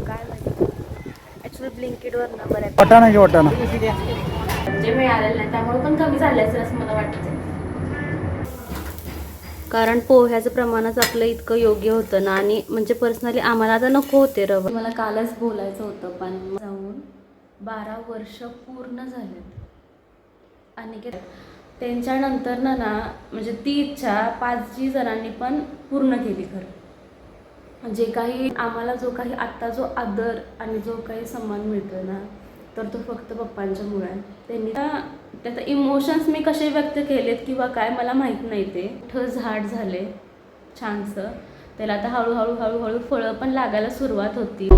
काय माहिती ॲक्च्युली ब्लिंकिटवर ना बऱ्याच वाटाणा की वाटाणा म्हणजे मिळालेलं नाही, त्यामुळे पण कमी झालं असेल असं मला वाटतं. कारण पोह्याचं प्रमाणच आपलं इतकं योग्य होतं ना. आणि म्हणजे पर्सनली आम्हाला आता नको होते रवा. मला कालच बोलायचं होतं पण जाऊन 12 वर्ष पूर्ण झालेत आणि त्यांच्यानंतर ना म्हणजे ती इच्छा 5 जणांनी पण पूर्ण केली खरं. जे काही आम्हाला जो काही आत्ता जो आदर आणि जो काही सन्मान मिळतो ना, तर तो फक्त पप्पांच्यामुळे आहे. त्यांनी त्यात इमोशन्स मी कसे व्यक्त केलेत किंवा काय मला माहीत नाही. ते मोठं झाड झाले छानसं, त्याला आता हळूहळू हळूहळू फळं पण लागायला सुरुवात होती.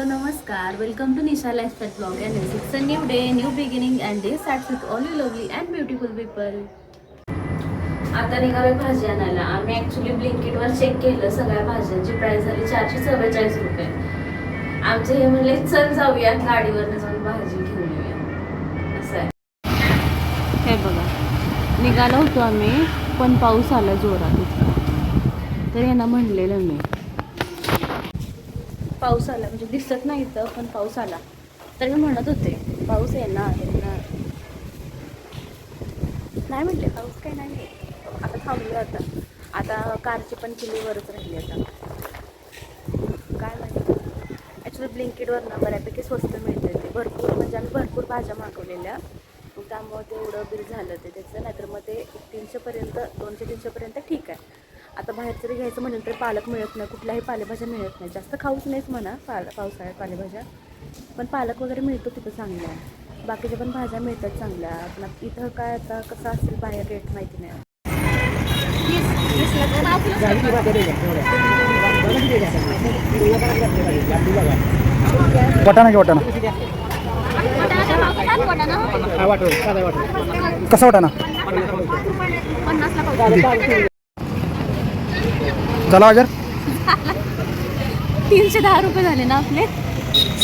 नमस्कार, welcome to Nisha lifestyle blog and it's a new day, new beginning and day starts with all you lovely and beautiful people. आता निघालोय भाजी आणायला. आम्ही ॲक्च्युली ब्लिंकिटवर चेक केलं, सगळ्या भाज्यांची प्राईस झाली 444 रुपये. आमचे हे म्हणले चल जाऊयात गाडीवरनं जाऊन भाजी घेऊन येऊया, असं आहे. हे बघा, निघालो होतो आम्ही पण पाऊस आला जोरात इतका. तर यांना म्हणलेलं मी पाऊस आला म्हणजे दिसत नाही इथं, पण पाऊस आला तर मी म्हणत होते पाऊस येणार येणार. नाही म्हटले पाऊस काही नाही. आता थांबलो. आता कारची पण किलोवरच राहिली. आता काय माहिती ॲक्च्युली ब्लिंकिटवर ना बऱ्यापैकी स्वस्त मिळते ते. भरपूर म्हणजे आम्ही भरपूर भाज्या मागवलेल्या, त्यामुळे ते एवढं बिल झालं ते त्याचं. नाहीतर मग ते 300पर्यंत 200-300पर्यंत ठीक आहे. आता बाहेर जरी घ्यायचं म्हणून तर पालक मिळत नाही, कुठल्याही पालेभाज्या मिळत नाही. जास्त खाऊच नाहीच म्हणा पावसाळ्यात पालेभाज्या, पण पालक वगैरे मिळतो तिथं चांगल्या. बाकीच्या पण भाज्या मिळतात चांगल्या. आपला इथं काय आता कसं असेल बाहेर रेट माहिती नाही. वाटाणा की वाटाणा कसा वाटाणा झाला हजार 310 रुपये झाले ना आपले.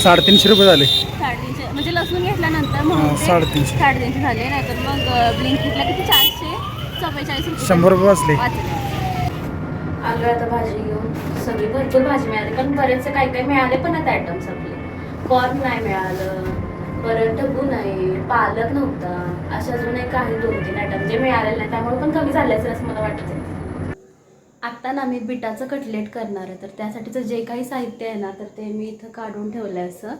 350 रुपये झाले. 350 म्हणजे लसूण घेतल्यानंतर म्हणून 350 झाले. नाहीतर मग ब्लिंकिटला किती 444 रुपये 100 रुपये वाचले. आलो आता भाजी घेऊन. सगळी भरपूर भाजी मिळाली, कारण बरेचसे काही काही मिळाले पण आता आयटम्स आपले. कॉर्न नाही मिळालं, परत ढबू नाही, पालक नव्हता, अशा अजून एक काही 2-3 आयटम जे मिळालेले नाही, त्यामुळे पण कमी झाले असेल असं मला वाटतं. आत्ता ना मी बिटाचं कटलेट करणार आहे, तर त्यासाठीचं जे काही साहित्य आहे ना, तर ते मी इथं काढून ठेवलं आहे असं.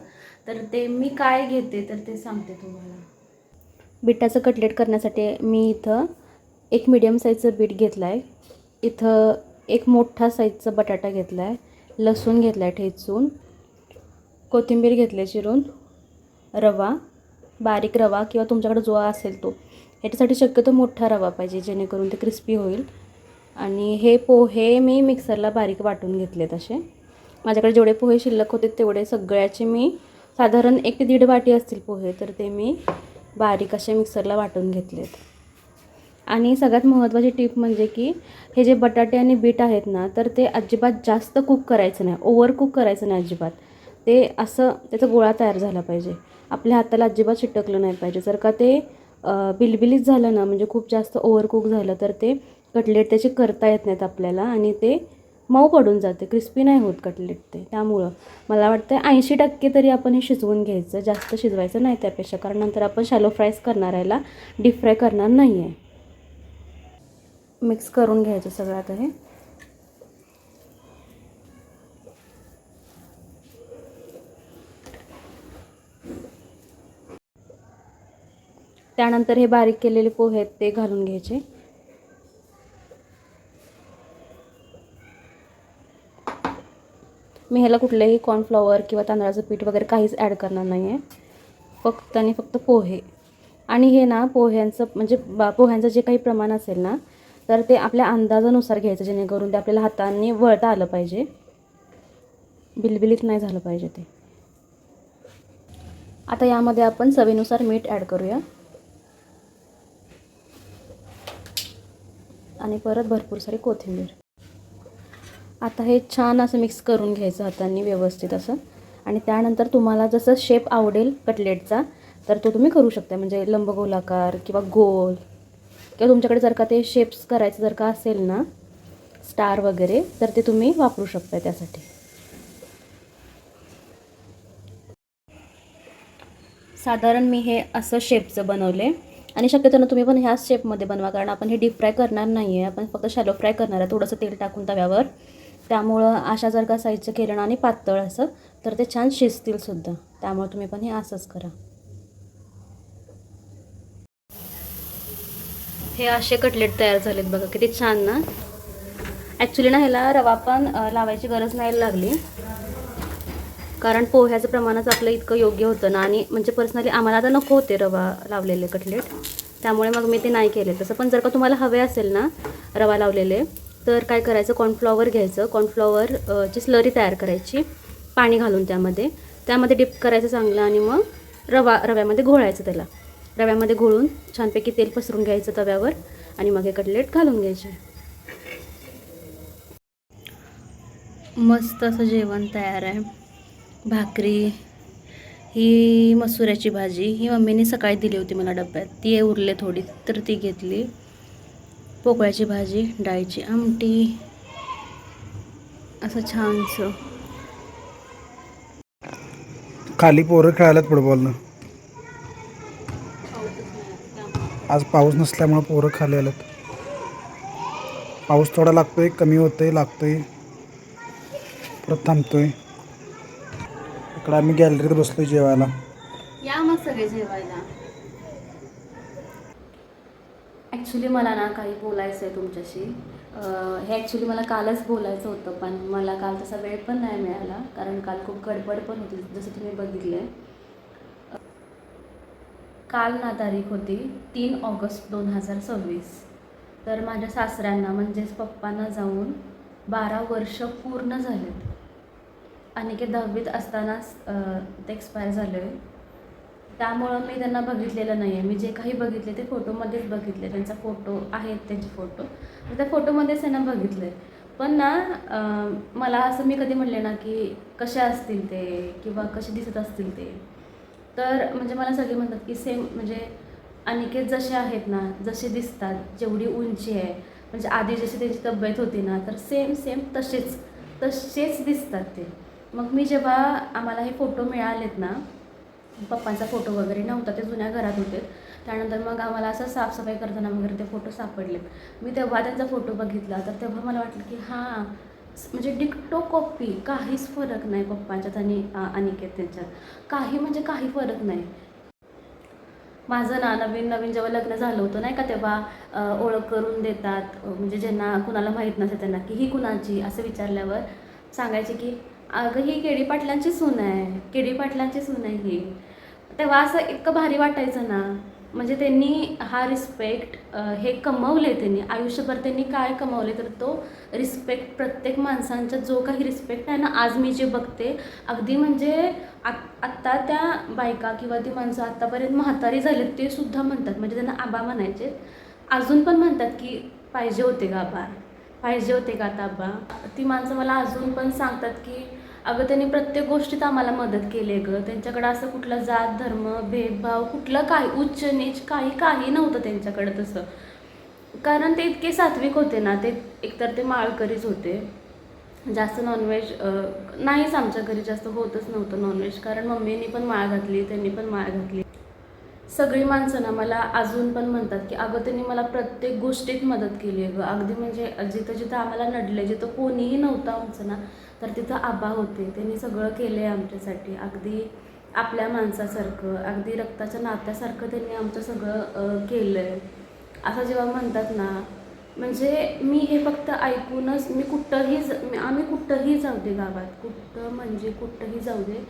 तर ते मी काय घेते तर ते सांगते तुम्हाला. बिटाचं कटलेट करण्यासाठी मी इथं एक मीडियम साईजचं बीट घेतलं आहे, इथं एक मोठा साईजचा बटाटा घेतला आहे, लसूण घेतला आहे ठेचून, कोथिंबीर घेतली चिरून, रवा, बारीक रवा किंवा तुमच्याकडे जो असेल तो. ह्याच्यासाठी शक्यतो मोठा रवा पाहिजे, जेणेकरून ते क्रिस्पी होईल. आणि हे पोहे मी मिक्सरला बारीक वाटून घेतलेत असे. माझ्याकडे जेवढे पोहे शिल्लक होते तेवढे सगळ्याचे मी साधारण 1 ते 1.5 वाटी असतील पोहे, तर ते मी बारीक असे मिक्सरला वाटून घेतलेत. आणि सगळ्यात महत्त्वाची टीप म्हणजे की हे जे बटाटे आणि बीट आहेत ना, तर ते अजिबात जास्त कुक करायचं नाही, ओव्हर कुक करायचं नाही अजिबात. ते असं त्याचा गोळा तयार झाला पाहिजे, आपल्या हाताला अजिबात चिटकलं नाही पाहिजे. जर का ते बिलबिलीत झालं ना, म्हणजे खूप जास्त ओव्हर कुक झालं, तर ते कटलेट त्याचे करता येत नाहीत आपल्याला आणि ते मऊ पडून जाते, क्रिस्पी नाही होत कटलेट ते. त्यामुळं मला वाटतं 80% तरी आपण हे शिजवून घ्यायचं, जास्त शिजवायचं नाही त्यापेक्षा, कारण नंतर आपण शॅलो फ्रायज करणार याला, डीप फ्राय करणार नाही आहे. मिक्स करून घ्यायचं सगळं आता हे. त्यानंतर हे बारीक केलेले पोहे आहेत ते घालून घ्यायचे. मी ह्याला कुठलेही कॉर्नफ्लॉवर किंवा तांदळाचं पीठ वगैरे काहीच ॲड करणार नाही आहे, फक्त आणि फक्त पोहे. आणि हे ना पोह्यांचं म्हणजे पोह्यांचं जे काही प्रमाण असेल ना, तर ते आपल्या अंदाजानुसार घ्यायचं, जेणेकरून ते आपल्याला हाताने वळता आलं पाहिजे, बिलबिलीत नाही झालं पाहिजे ते. आता यामध्ये आपण चवीनुसार मीठ ॲड करूया आणि परत भरपूर सारी कोथिंबीर. आता हे छान असं मिक्स करून घ्यायचं हातांनी व्यवस्थित असं, आणि त्यानंतर तुम्हाला जसं शेप आवडेल कटलेटचा तर तो तुम्ही करू शकता. म्हणजे लंबगोलाकार किंवा गोल, किंवा तुमच्याकडे जर का ते शेप्स करायचं जर का असेल ना, स्टार वगैरे, तर ते तुम्ही वापरू शकता त्यासाठी. साधारण मी हे असं शेपचं बनवले, आणि शक्यतो तुम्ही पण ह्याच शेपमध्ये बनवा, कारण आपण हे डीप फ्राय करणार नाही आहे, आपण फक्त शॅलो फ्राय करणार आहे थोडंसं तेल टाकून तव्यावर. त्यामुळं अशा जर का साईजचं केलं ना आणि पातळ असं, तर ते छान शिजतील सुद्धा. त्यामुळे तुम्ही पण हे असंच करा. हे असे कटलेट तयार झालेत बघा, किती छान ना. ॲक्च्युली ना ह्याला रवा पण लावायची गरज नाही लागली, कारण पोह्याचं प्रमाणच आपलं इतकं योग्य होतं ना. आणि म्हणजे पर्सनली आम्हाला आता नको होते रवा लावलेले कटलेट, त्यामुळे मग मी ते नाही केले तसं. पण जर का तुम्हाला हवे असेल ना रवा लावलेले, तर काय करायचं, कॉर्नफ्लॉवर घ्यायचं, कॉर्नफ्लॉवरची स्लरी तयार करायची पाणी घालून, त्यामध्ये डिप करायचं चांगलं, आणि मग रव्यामध्ये घोळायचं. त्याला रव्यामध्ये घोळून छानपैकी तेल पसरून घ्यायचं तव्यावर, आणि मग हे कटलेट घालून घ्यायचे. मस्त असं जेवण तयार आहे. भाकरी, ही मसुऱ्याची भाजी, ही मम्मीने सकाळी दिली होती मला डब्यात, ती उरले थोडी तर ती घेतली. पोकळ्याची भाजी, डाळीची आमटी, असं छानसं. खाली पोरं खेळायलात फुटबॉलनं. आज पाऊस नसल्यामुळे पोरं खाली आलेत. पाऊस थोडा लागतोय, कमी होतोय, लागतोय, परत थांबतोय. इकडं आम्ही गॅलरीत बसलोय जेवायला. या मग सगळे जेवायला. ॲक्च्युली मला ना काही बोलायचं आहे तुमच्याशी. हे ॲक्च्युली मला कालच बोलायचं होतं, पण मला काल तसा वेळ पण नाही मिळाला, कारण काल खूप गडबड पण होती, जसं तुम्ही बघितलं आहे. काल ना तारीख होती 3 ऑगस्ट 2026. तर माझ्या सासऱ्यांना म्हणजेच पप्पांना जाऊन 12 वर्ष पूर्ण झालेत. अनिकेत 10वीत असतानाच ते एक्सपायर झाले. त्यामुळं मी त्यांना बघितलेलं नाही आहे. मी जे काही बघितले ते फोटोमध्येच बघितले. त्यांचा फोटो आहेत, त्यांचे फोटो, तर त्या फोटोमध्येच त्यांना बघितलं आहे. पण ना मला असं मी कधी म्हणले ना की कसे असतील ते किंवा कसे दिसत असतील ते, तर म्हणजे मला सगळे म्हणतात की सेम, म्हणजे अनिकेत जसे आहेत ना, जसे दिसतात, जेवढी उंची आहे, म्हणजे आधी जशी त्यांची तब्येत होती ना, तर सेम तसेच दिसतात ते. मग मी जेव्हा आम्हाला हे फोटो मिळालेत ना, पप्पांचा फोटो वगैरे नव्हता, ते जुन्या घरात होते. त्यानंतर मग आम्हाला असं साफसफाई करताना वगैरे ते फोटो सापडलेत. मी तेव्हा त्यांचा फोटो बघितला, तर तेव्हा मला वाटलं की हां, म्हणजे डिक्टो कॉपी, काहीच फरक नाही पप्पांच्यात आणि अनिकेत त्यांच्यात, काही म्हणजे काही फरक नाही. माझं ना नवीन जेव्हा लग्न झालं होतं नाही का, तेव्हा ओळख करून देतात, म्हणजे ज्यांना कुणाला माहीत नसेल त्यांना, की ही कुणाची असं विचारल्यावर सांगायचे की अगं ही केडी पाटलांची सून आहे, केडी पाटलांची सून आहे ही. तेव्हा असं इतकं भारी वाटायचं ना. म्हणजे त्यांनी हा रिस्पेक्ट हे कमवले, त्यांनी आयुष्यभर त्यांनी काय कमवले, तर तो रिस्पेक्ट, प्रत्येक माणसांचा जो काही रिस्पेक्ट आहे ना, आज मी जे बघते, अगदी म्हणजे आत्ता त्या बायका किंवा ती माणसं आत्तापर्यंत म्हातारी झालीत, ते सुद्धा म्हणतात, म्हणजे त्यांना आबा म्हणायचे, अजून पण म्हणतात की पाहिजे होते का आबा, पाहिजे होते का आता आबा. ती माणसं मला अजून पण सांगतात की अगं त्यांनी प्रत्येक गोष्टीत आम्हाला मदत केली आहे गं. त्यांच्याकडं असं कुठलं जात धर्म भेदभाव, कुठलं काही उच्च नीच काही नव्हतं त्यांच्याकडं तसं. कारण ते इतके सात्विक होते ना, ते एकतर ते माळकरीच होते. जास्त नॉनव्हेज नाहीच आमच्या घरी, जास्त होतच नव्हतं नॉनव्हेज, कारण मम्मीनी पण माळ घातली, त्यांनी पण माळ घातली. सगळी माणसं ना मला अजून पण म्हणतात की अगं त्यांनी मला प्रत्येक गोष्टीत मदत केली आहे गं. अगदी म्हणजे जिथं आम्हाला नडले, जिथं कोणीही नव्हतं आमचं ना, तर तिथं आबा होते, त्यांनी सगळं केलं आहे आमच्यासाठी. अगदी आपल्या माणसासारखं, अगदी रक्ताच्या नात्यासारखं त्यांनी आमचं सगळं केलं आहे, असं जेव्हा म्हणतात ना, म्हणजे मी हे फक्त ऐकूनच, आम्ही कुठंही जाऊ दे गावात, कुठं म्हणजे कुठंही जाऊ दे,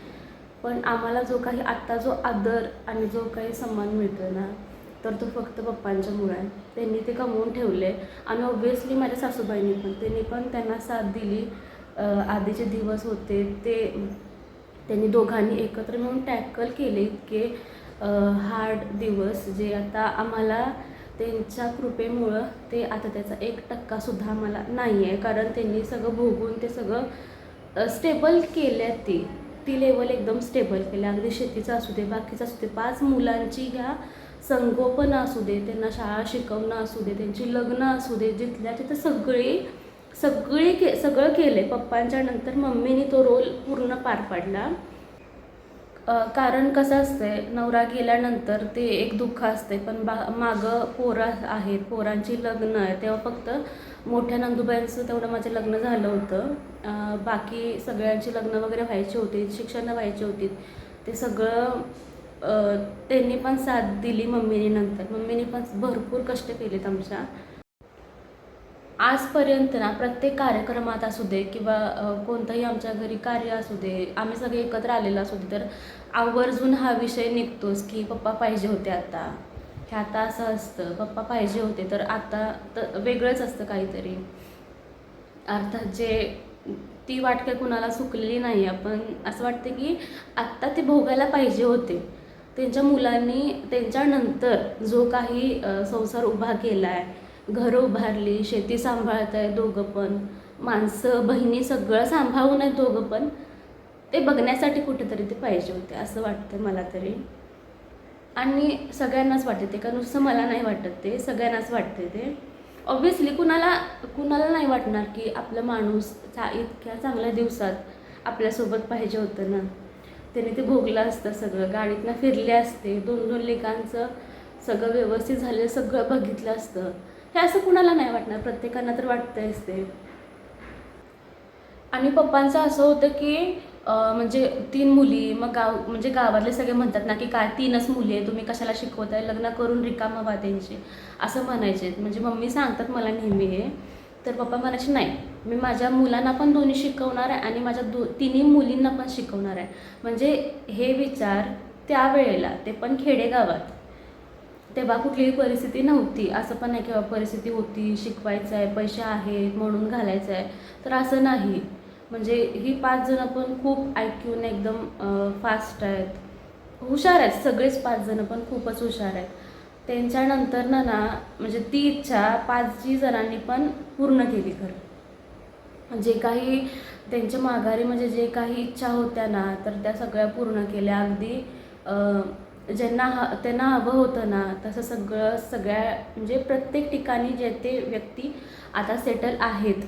पण आम्हाला जो काही आत्ता जो आदर आणि जो काही सन्मान मिळतो ना, तर तो फक्त पप्पांच्यामुळे आहे. त्यांनी ते कमवून ठेवले. आणि ऑब्व्हियसली माझ्या सासूबाईंनी पण, त्यांना साथ दिली. आधीचे दिवस होते ते त्यांनी दोघांनी एकत्र मिळून टॅकल केले, इतके हार्ड दिवस, जे आता आम्हाला त्यांच्या कृपेमुळं ते आता त्याचा 1% मला नाही आहे, कारण त्यांनी सगळं भोगून ते सगळं स्टेबल केल्या. ती लेवल एकदम स्टेबल केल्या. अगदी शेतीचं असू दे, बाकीचं असू दे, 5 मुलांची ह्या संगोपन असू दे, त्यांना शाळा शिकवणं असू दे, त्यांची लग्न असू दे, जिथल्या तिथं सगळं केलं आहे. पप्पांच्या नंतर मम्मीने तो रोल पूर्ण पार पाडला. कारण कसं असतंय, नवरा गेल्यानंतर ते एक दुःख असते, पण मागं पोरं आहेत, पोरांची लग्न आहे. तेव्हा फक्त मोठ्या नंदुबाईंचं तेवढं माझं लग्न झालं होतं. बाकी सगळ्यांची लग्न वगैरे व्हायची होती, शिक्षणं व्हायची होती. ते सगळं त्यांनी पण साथ दिली मम्मीने. नंतर मम्मीने पण भरपूर कष्ट केलेत आमच्या. आजपर्यंत ना प्रत्येक कार्यक्रमात असू दे किंवा कोणतंही आमच्या घरी कार्य असू दे, आम्ही सगळे एकत्र आलेलं असू दे, तर आवर्जून हा विषय निघतोच की पप्पा पाहिजे होते आता. हे आता असं असतं, पप्पा पाहिजे होते, तर आता तर वेगळंच असतं काहीतरी. अर्थात ती वाट काही कुणाला चुकलेली नाही. आपण असं वाटतं की आत्ता ते भोगायला पाहिजे होते. त्यांच्या मुलांनी त्यांच्यानंतर जो काही संसार उभा केला आहे, घरं उभारली, शेती सांभाळत आहे दोघं पण, माणसं बहिणी सगळं सांभाळून आहेत दोघं पण, ते बघण्यासाठी कुठेतरी ते पाहिजे होते असं वाटतं मला तरी. आणि सगळ्यांनाच वाटते ते, का नुसतं मला नाही वाटत, ते सगळ्यांनाच वाटते ते. ऑब्व्हियसली कुणाला नाही वाटणार की आपलं माणूस इतक्या चांगल्या दिवसात आपल्यासोबत पाहिजे होतं ना. त्याने ते भोगलं असतं सगळं, गाडीतनं फिरले असते, 2-2 लेकांचं सगळं व्यवस्थित झालेलं सगळं बघितलं असतं. हे असं कुणाला नाही वाटणार, प्रत्येकांना तर वाटतंयच ते. आणि पप्पांचं असं होतं की म्हणजे 3 मुली, मग म्हणजे गावातले सगळे म्हणतात ना की काय 3च मुली आहे, तुम्ही कशाला शिकवताय, लग्न करून रिकामं व्हा त्यांची, असं म्हणायचे. म्हणजे मम्मी सांगतात मला नेहमी हे. तर पप्पा म्हणायचे नाही, मी माझ्या मुलांना पण दोन्ही शिकवणार आहे आणि माझ्या तिन्ही मुलींना पण शिकवणार आहे. म्हणजे हे विचार त्यावेळेला, ते पण खेडेगावात, तेव्हा कुठलीही परिस्थिती नव्हती. असं पण नाही किंवा परिस्थिती होती, शिकवायचं आहे, पैसे आहेत म्हणून घालायचं आहे, तर असं नाही. म्हणजे ही 5 जणं पण खूप IQने एकदम फास्ट आहेत, हुशार आहेत. सगळेच 5 जणं पण खूपच हुशार आहेत. त्यांच्यानंतर ना म्हणजे ती इच्छा 5 जणांनी पण पूर्ण केली खरं. जे काही त्यांच्या माघारी म्हणजे जे काही इच्छा होत्या ना, तर त्या सगळ्या पूर्ण केल्या. अगदी त्यांना हवं होतं ना तसं सगळ्या म्हणजे प्रत्येक ठिकाणी जे ते व्यक्ती आता सेटल आहेत.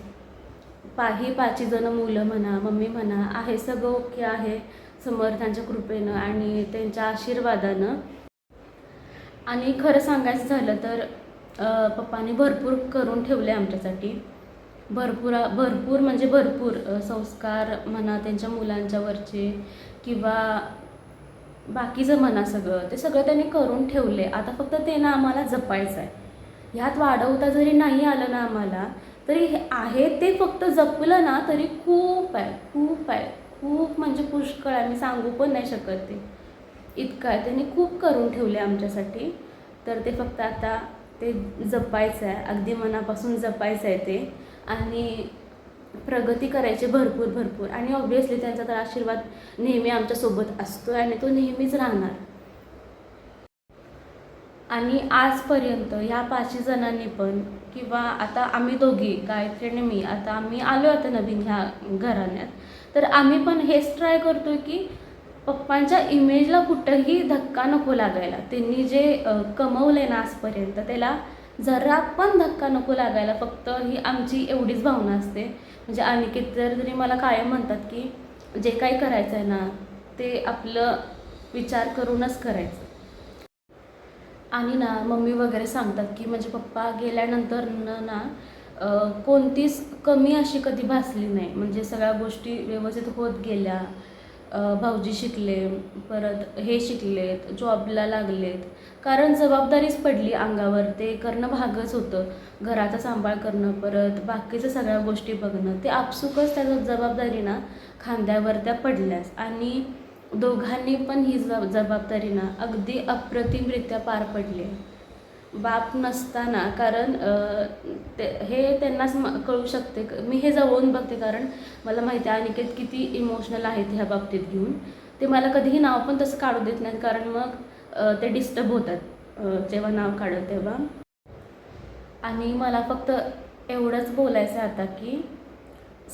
5 जणं मुलं म्हणा, मम्मी म्हणा, आहे सगळं ओके आहे समर्थांच्या कृपेनं आणि त्यांच्या आशीर्वादानं. आणि खरं सांगायचं झालं तर पप्पांनी भरपूर करून ठेवले आमच्यासाठी. भरपूर म्हणजे भरपूर संस्कार म्हणा त्यांच्या मुलांच्यावरचे किंवा बाकीचं म्हणा, ते सगळं त्यांनी करून ठेवले. आता फक्त ते ना आम्हाला जपायचं आहे. ह्यात वाढवता जरी नाही आलं ना आम्हाला, तरी हे आहे ते फक्त जपलं ना तरी खूप आहे. खूप म्हणजे पुष्कळ आहे. मी सांगू पण नाही शकत ते. इतकं आहे. त्यांनी खूप करून ठेवले आमच्यासाठी. तर ते फक्त आता ते जपायचं आहे. अगदी मनापासून जपायचं आहे ते. आणि प्रगती करायची भरपूर. आणि ऑब्व्हियसली त्यांचा तर आशीर्वाद नेहमी आमच्यासोबत असतो आणि तो नेहमीच राहणार. आणि आजपर्यंत ह्या 5 जणांनी पण किंवा आता आम्ही दोघी, गायत्री आणि मी, आता आम्ही आलो आता नवीन ह्या घराण्यात, तर आम्ही पण हेच ट्राय करतोय की पप्पांच्या इमेजला कुठंही धक्का नको लागायला. त्यांनी जे कमवलंय ना आजपर्यंत, त्याला जरा पण धक्का नको लागायला. फक्त ही आमची एवढीच भावना असते. म्हणजे अनिकेत तरी मला कायम म्हणतात की जे काही करायचं आहे ना ते आपलं विचार करूनच करायचं. आणि ना मम्मी वगैरे सांगतात की म्हणजे पप्पा गेल्यानंतर ना कोणतीच कमी अशी कधी भासली नाही. म्हणजे सगळ्या गोष्टी व्यवस्थित होत गेल्या. भाऊजी शिकले, परत हे शिकलेत, जॉबला लागलेत. कारण जबाबदारीच पडली अंगावर, ते करणं भागच होतं. घराचा सांभाळ करणं, परत बाकीचं सगळ्या गोष्टी बघणं, ते आपसुकच त्या जबाबदारी ना खांद्यावर त्या पडल्याच. आणि दोघांनी पण ही जबाबदारी ना अगदी अप्रतिमरित्या पार पडली. बाप नसताना, कारण हे त्यांनाच कळू शकते. मी हे जवळून बघते, कारण मला माहिती आहे अनिकेत किती इमोशनल आहेत ह्या बाबतीत घेऊन. ते मला कधीही नाव पण तसं काढू देत नाहीत, कारण मग ते डिस्टर्ब होतात जेव्हा नाव काढत तेव्हा. आणि मला फक्त एवढंच बोलायचं आहे आता की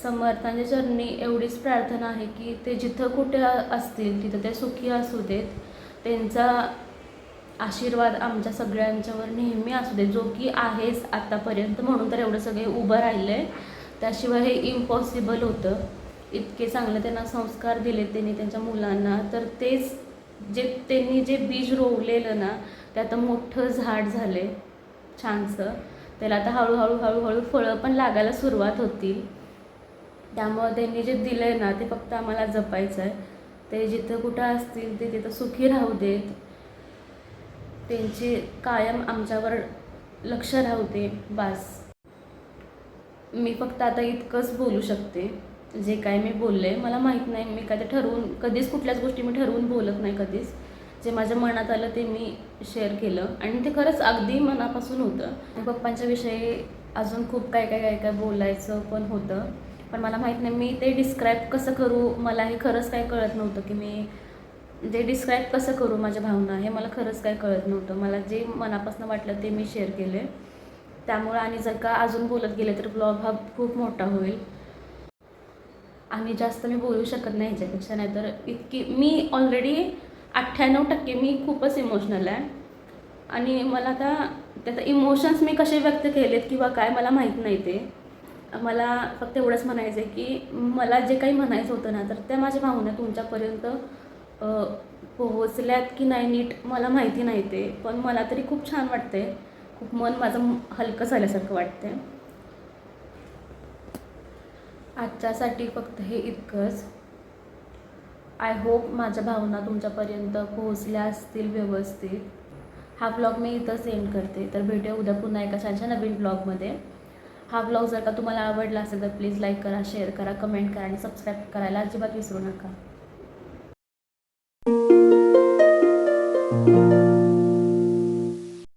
समर्थांच्या चरणी एवढीच प्रार्थना आहे की ते जिथं कुठे असतील तिथं ते सुखी असू देत. त्यांचा आशीर्वाद आमच्या सगळ्यांच्यावर नेहमी असू दे, जो की आहेच आत्तापर्यंत, म्हणून तर एवढं सगळे उभं राहिले आहे. त्याशिवाय हे इम्पॉसिबल होतं. इतके चांगले त्यांना संस्कार दिले त्यांनी त्यांच्या मुलांना, तर तेच त्यांनी जे बीज रोवलेलं ना ते आता मोठं झाड झाले छानसं. त्याला आता हळूहळू फळं पण लागायला सुरुवात होतील. त्यामुळं त्यांनी जे दिलं आहे ना ते फक्त आम्हाला जपायचं आहे. ते जिथं कुठं असतील ते तिथं सुखी राहू देत. त्यांची कायम आमच्यावर लक्ष राहू दे, बास. मी फक्त आता इतकंच बोलू शकते. जे काय मी बोलले मला माहीत नाही, मी काय ते ठरवून कधीच कुठल्याच गोष्टी मी ठरवून बोलत नाही कधीच. जे माझ्या मनात आलं ते मी शेअर केलं आणि ते खरंच अगदी मनापासून होतं. पप्पांच्या विषयी अजून खूप काय बोलायचं पण होतं, पण मला माहीत नाही मी ते डिस्क्राईब कसं करू. मला हे खरंच काय कळत नव्हतं की मी ते डिस्क्राईब कसं करू माझ्या भावना, हे मला खरंच काय कळत नव्हतं. मला जे मनापासून वाटलं ते मी शेअर केले. त्यामुळं आणि जर का अजून बोलत गेले तर ब्लॉग हा खूप मोठा होईल आणि जास्त मी बोलू शकत नाही ह्याच्यापेक्षा. नाही तर इतकी मी ऑलरेडी 98% मी खूपच इमोशनल आहे आणि मला आता त्याचं इमोशन्स मी कसे व्यक्त केलेत किंवा काय मला माहीत नाही. ते मला फक्त एवढंच म्हणायचं आहे की मला जे काही म्हणायचं होतं ना तर त्या माझ्या भावना तुमच्यापर्यंत पोहोचल्यात की नाही नीट मला माहिती नाही ते, पण मला तरी खूप छान वाटते. खूप मन माझं हलकं झाल्यासारखं वाटते. आजच्यासाठी फक्त हे इतकंच. आय होप माझ्या भावना तुमच्यापर्यंत पोहोचल्या असतील व्यवस्थित. हा ब्लॉग मी इथंच एंड करते. तर भेटूया उद्या पुन्हा एका छानशा नवीन ब्लॉगमध्ये. हा ब्लॉग जर का तुम्हाला आवडला असेल तर प्लीज लाईक करा, शेअर करा, कमेंट करा आणि सबस्क्राईब करायला अजिबात विसरू नका.